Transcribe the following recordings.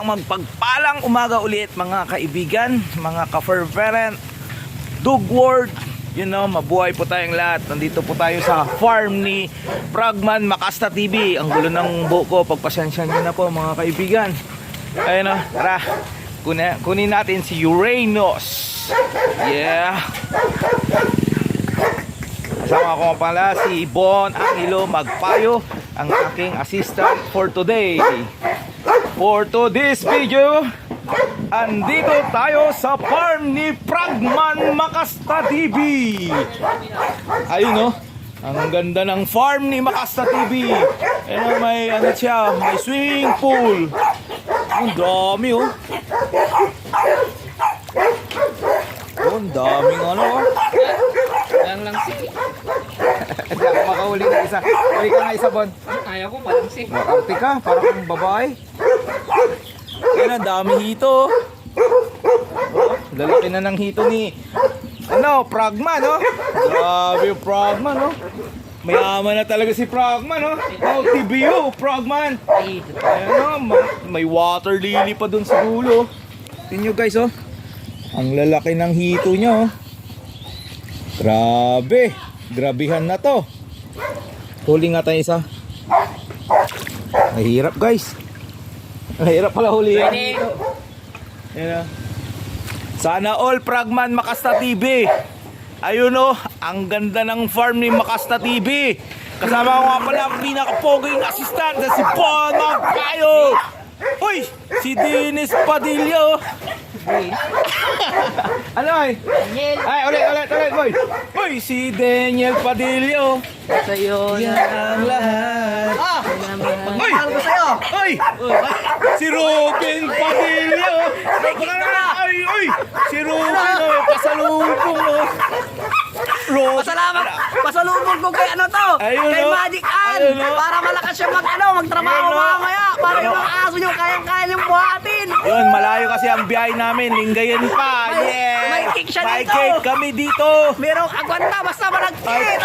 Isang magpagpalang umaga ulit mga kaibigan, mga ka-fur parent, dog world. Mabuhay po tayong lahat. Nandito po tayo sa farm ni Frogman Makasta TV. Ang gulo ng buhok ko, pagpasensya nyo na po mga kaibigan. Ayun tara, kunin natin si Uranus. Yeah. Kasama ko pala si Bon Angelo Magpayo, ang aking assistant for today. For today's video, andito tayo sa farm ni Frogman Makasta TV. Ayun ang ganda ng farm ni Makasta TV. May siya, may swimming pool. Ang dami ang daming Yan lang si. Hindi ako makahuli ng isa. Huli ka nga isa, Bon. Kaya ko palang si. Makarte ka, parang kang babae. Ayun, ang dami hito. Lalaki na ng hito ni Frogman, Grabe yung Frogman, Mayaman na talaga si Frogman, TBO, Frogman. Ayun, may water lily pa dun sa dulo. Tingnan nyo guys, ang lalaki ng hito niya, Grabe. Grabihan na to. Huli nga tayo isa. Mahirap guys. Mahirap pala hulihan dito. Sana all Frogman Makasta TV. Ayun ang ganda ng farm ni Makasta TV. Kasama ko nga pala ang pinaka-poging assistant na si Bon Magpayo. Uy, si Dennis Padilla. Ano ay? Ulit boy. Uy, si Daniel Padilla. Sa'yo yan ang lahat. Uy! Uy! Si Robin Padilla. Uy! Si Robin pasalubong Pasalubong ko kay kay Magic Ann. Para malakas siya magtrabaho mamaya. Para yung mga aso nyo kayang-kaya niyong buhatin. Yun, malayo kasi ang biyahe namin. Lingayen pa. Yeah! May cake siya May dito. cake kami dito. Merong agwanta, basta malagkit.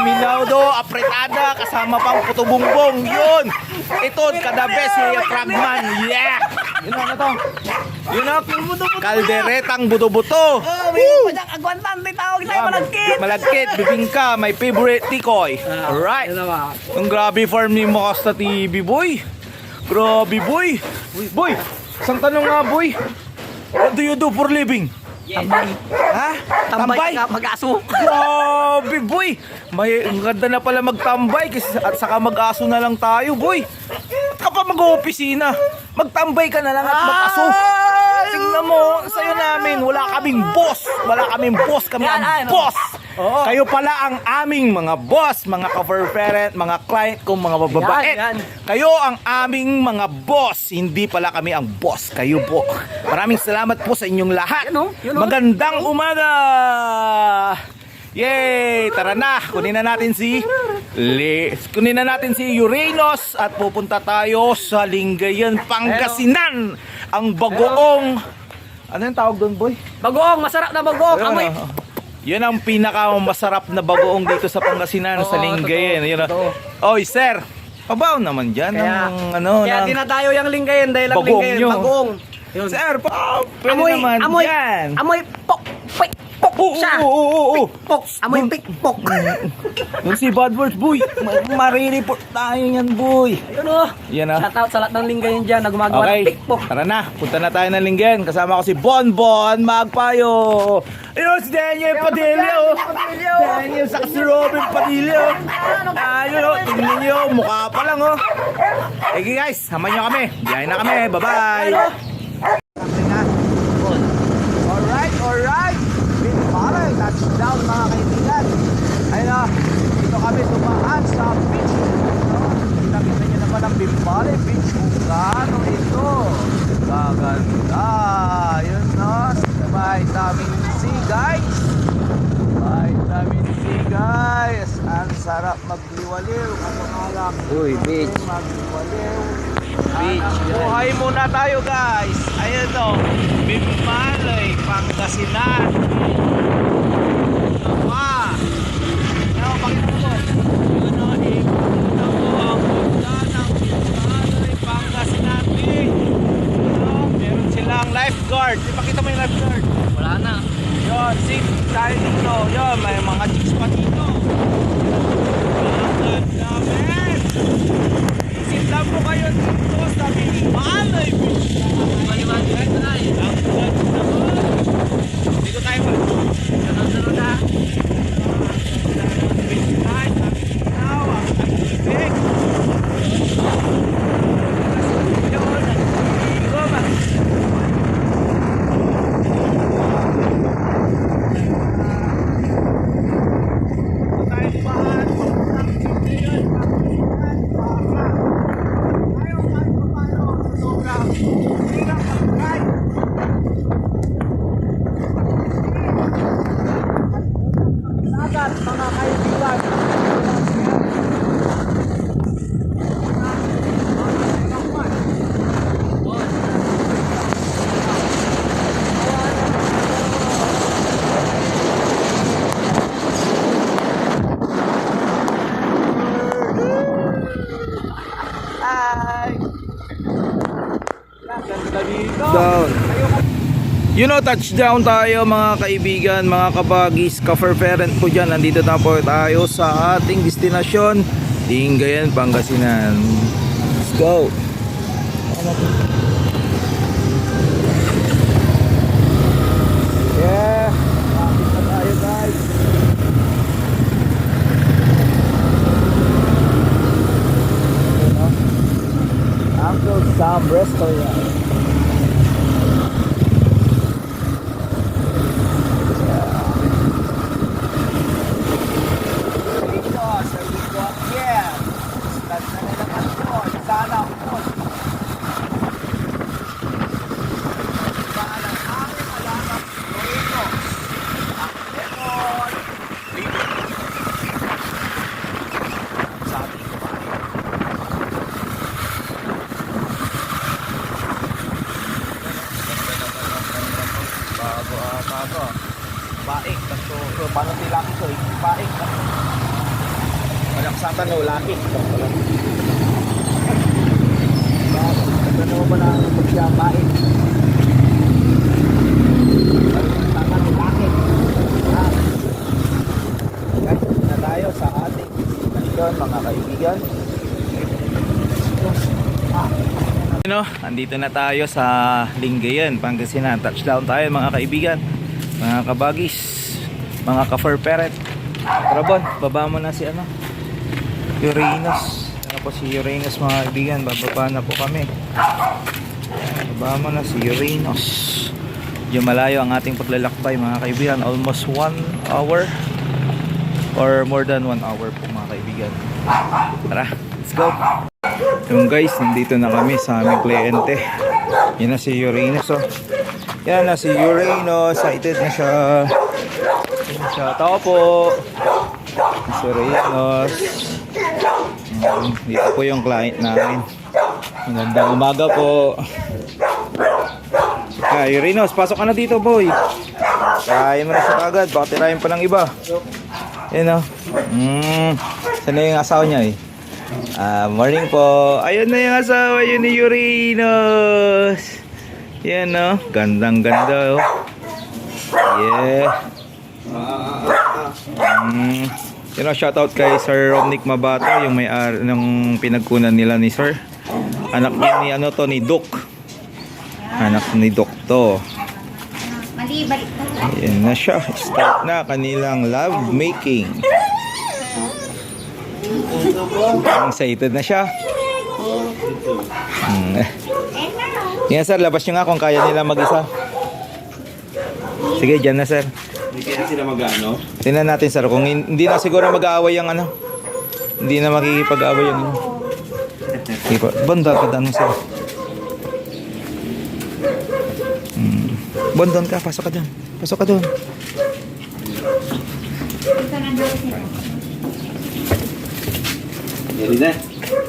Minaudo, apretada, kasama pang puto bumbong. Yun! Ito, kadabe si Frogman. Yeah! Yun to. Yun kalderetang buto-buto. Mayroon pa diyang agwanta. Tawag tayo malagkit. Malagkit, bibingka, my favorite tikoy. Alright. Ang grabe farm ni Makasta TV, boy. Grabe, boy. Boy, isang tanong nga, boy. What do you do for living? Tambay. Ha? Tambay ka mag-aso. Grabe, boy. Ang ganda na pala magtambay at saka mag-aso na lang tayo, boy. Ba't ka pa mag-opisina? Magtambay ka na lang at mag-aso. Tingnan mo, sa'yo namin, wala kaming boss. Kami ang boss. Kayo pala ang aming mga boss, mga cover parent, mga client kong mga bababait. Kayo ang aming mga boss, hindi pala kami ang boss. Kayo po. Maraming salamat po sa inyong lahat. Magandang umaga. Yay! Tara na, kunin na natin si Uranus at pupunta tayo sa Lingayen, Pangasinan. Ang bagoong, ano yung tawag doon, boy? Bagoong, masarap na bagoong. Amoy. Yan ang pinaka-masarap na bagoong dito sa Pangasinan, sa Lingayen. Oy, sir, pabaw naman dyan. Kaya dinadayo yung Lingayen dahil ang Lingayen, bagoong. Sir, pwede naman yan. Amoy, pok siya. Pikpok. Amoy pikpok. Yung si Bad Words, boy. Marireport tayo yan, boy. Yan Shoutout sa lahat ng Lingayen dyan na gumagawa ng pikpok. Tara na, punta na tayo ng Lingayen. Kasama ko si Bon Magpayo. Ayun, si Daniel Padilla. Daniel, saka si Robin Padilla. Ayun, tingnan nyo, mukha pa lang, Sige guys, sama nyo kami. Biyahin na kami, bye-bye. Alright. Bimbale, touchdown mga kaibigan. Ayun dito kami tumaan sa beach. Kita-kita nyo naman ang Bimbale Beach kung gaano ito gaganda. Yun may daming sea guys. Ang sarap magliwaliw. Ano nga lang, Beach. magliwaliw. Buhay muna tayo guys. Ayun Bimbale, Pangasinan. Pakita mo. Ang ganda ng Bimbale, Pangasinan. tayo dito. Yan, may mga chicks pa dito. Ang dami. Visit lang po kayo dito sa Malay Beach. Dito tayo pa. Sunod na. Beach night. Tawa. Big. Mga kaibigan, down. Touchdown tayo mga kaibigan, mga kabagis, ka-fur parent po dyan. Nandito na po tayo sa ating destinasyon, Lingayen, Pangasinan. Let's go. Yeah, makakit na tayo guys. Uncle Sam Restaurant. Baik, kaso paano tilaki ko? Baik. Malaksatan o laki. Ano ba na siya baik? Malaksatan o laki. Guys, na tayo sa ating destinasyon mga kaibigan. Andito na tayo sa Lingayen, Pangasinan. Touchdown tayo mga kaibigan, mga kabagis, mga ka-fur parent. Tara Bon, baba mo na si Uranus. Tapos si Uranus mga kaibigan, bababa na po kami. Baba mo na si Uranus. Medyo malayo ang ating paglalakbay mga kaibigan, almost 1 hour or more than 1 hour po mga kaibigan. Tara, let's go. Yung guys, nandito na kami sa aming kliyente. Yan na si Uranus, oh. Yan na si Uranus, excited na siya. Yan na siya. Tao po. Si Uranus. Dito po yung client namin. Magandang umaga po. Uranus, pasok ka na dito boy. Kaya mo na siya agad, baka tirahin pa ng iba. Yan, oh. Sana yung asawa niya eh. Morning po. Ayun na yung asawa yun ni Uranus. Yan, no? Gandang ganda, oh. Yeah. You know, shoutout kay Sir Romnick Mabato, yung may-ari ng pinagkunan nila ni Sir. Anak niya ni ni Duke. Anak ni Duke to. Yan na siya. Start na kanilang love making. Excited na siya. Yan sir, labas nyo nga kung kaya nila mag-isa. Sige, dyan na sir. Hindi kaya sila mag-ano? Tingnan natin sir, kung hindi na siguro mag-aaway yung hindi na makikipag-aaway yung Banda ka doon sir. Bon, doon ka, pasok ka doon. Pasok ka doon.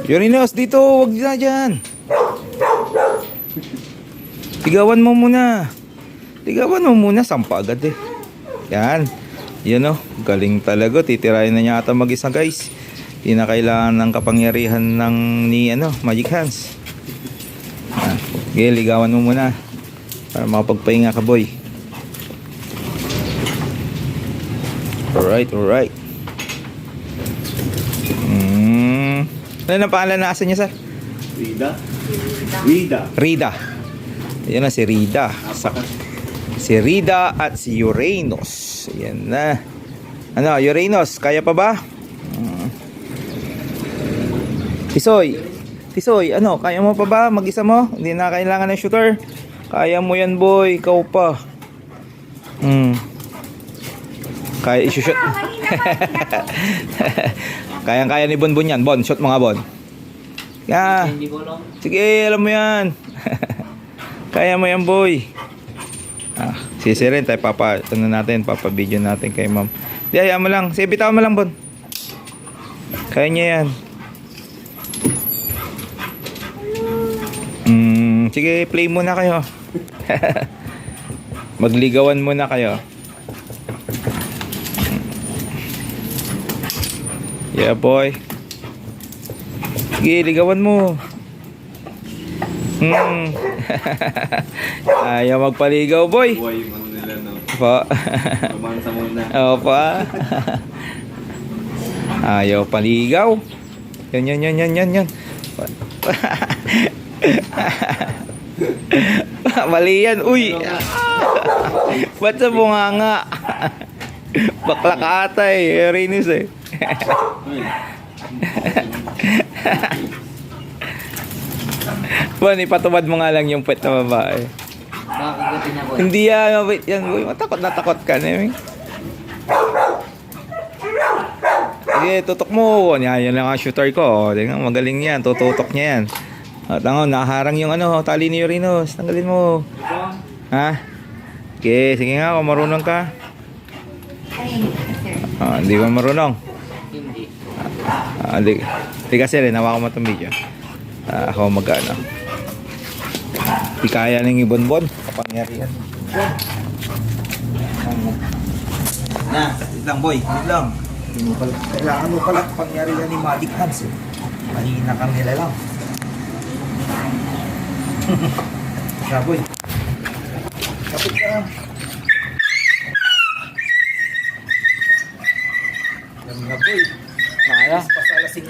Uranus, dito, wag na dyan. Tigawan mo muna. Tigawan mo muna, sampa agad eh. Yan. Yan o, galing talaga. Titirahin na niya ata mag-isa guys. Hindi na kailangan ng kapangyarihan ni Magic Hands. Okay, ligawan mo muna para makapagpahinga ka boy. Alright, alright. Ano ang pangalan na aso niya, sir? Rida. Ayan na si Rida. Si Rida at si Uranus. Ayan na. Ano, Uranus, kaya pa ba? Tisoy, ano, kaya mo pa ba? Mag-isa mo? Hindi na kailangan ng shooter. Kaya mo yan, boy. Ikaw pa. Kaya isushoot. Kaya ni Bonbon yan. Bon, shoot mo nga, Bon. Yeah. Sige, alam mo yan. Kaya mo yan, boy. Sisirin tayo, papabidyo natin kay ma'am. Di, ayaw mo lang. Sige, bitaw mo lang, Bon. Kaya niya yan. Sige, play muna kayo. Magligawan muna kayo. Yeah, boy. Sige, ligawan mo. Ayaw magpaligaw, boy. Buhay yung ano nila, no? Pa. Romansa muna. Oo pa. Ayaw paligaw. Yan. Mali yan. Uy. Ba't sa bunganga? Bakla ka ata eh. Rinis eh. Bon, ipatubad mo nga lang yung pet na babae. Nakakagutin na, boy. Hindi yan, mabait yan, boy. Matakot na takot ka na, eh. Sige, tutok mo. Yan lang ang shooter ko. Tingnan, magaling yan. Tututok niya yan. At nakaharang yung ano, tali ni Uranus. Tanggalin mo. Ha? Okay, sige nga, kung marunong ka. Hindi ka marunong. Hindi. Di kasi rin, hawakan mo itong video. Ako mag-ano. Di kaya ng ibon-bon. Kapangyarihan. Na, wait lang, boy. Wait lang. Kailangan mo pala kapangyarihan ni Magic Hands. Mahina kang nila lang. Siya, boy. Kapit ka. Yan nga, boy. Kaya? Pasala 5.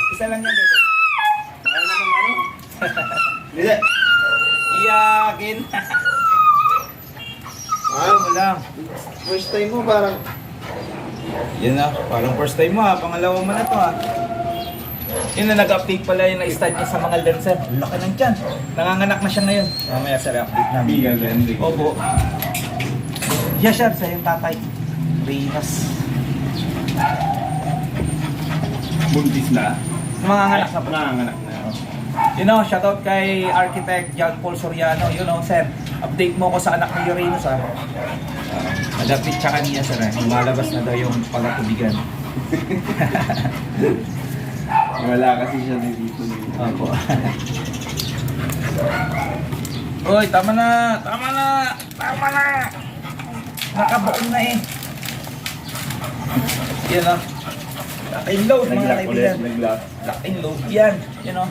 Isa lang yan, bebe. Kaya naman ano? Hindi. Iyakin. Ayaw mo lang. First time mo parang... Yan na, parang first time mo ha. Pangalawa mo na to ha. Yun na, nag-update pala yung na-start niya sa mga lancer. Laki ng tiyan. Nanganganak na siya ngayon. Mamaya sir, update namin. Bigal landing. Opo. Yeah, sir, sa yung tatay. Rinas. Buntis na. Manganganak na po. Nanganganak na. You know, shoutout kay Architect John Paul Soriano. You know, sir, update mo ko sa anak ni Uranus ha. Nag-update siya kanina sir eh. Lumalabas na daw yung pagkatubigan. Wala kasi siya dito. Opo. Uy, tama na! Nakabaon na eh. Yan o. Lock and load mga Nag-lock ulit. kaibigan. Nag-lock. Lock and load yan. You know.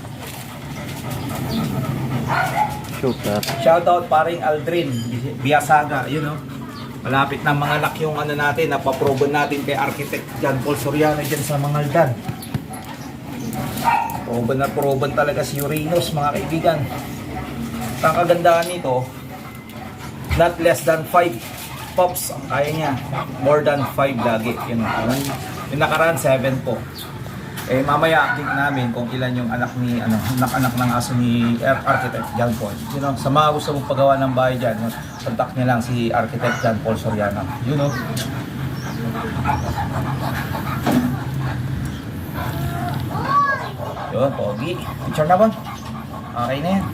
Shooter. Shoutout paring Aldrin Biasaga, you know. Malapit na mga lock yung ano natin, napaproban natin kay Architect John Paul Soriano dyan sa Mangaldan. Proban talaga si Uranus mga kaibigan. Ang kagandahan nito, not less than 5 pops ang kaya niya. More than 5 lagi. Yun, yung nakaraan 7 po. Eh mamaya update namin kung ilan yung anak ni anak ng aso ni Architect John Paul. You know, sa mga gusto mong paggawa ng bahay diyan, contact niya lang si Architect John Paul Soriano. You know. Yun, pogi. Picture na ba? Okay na yan.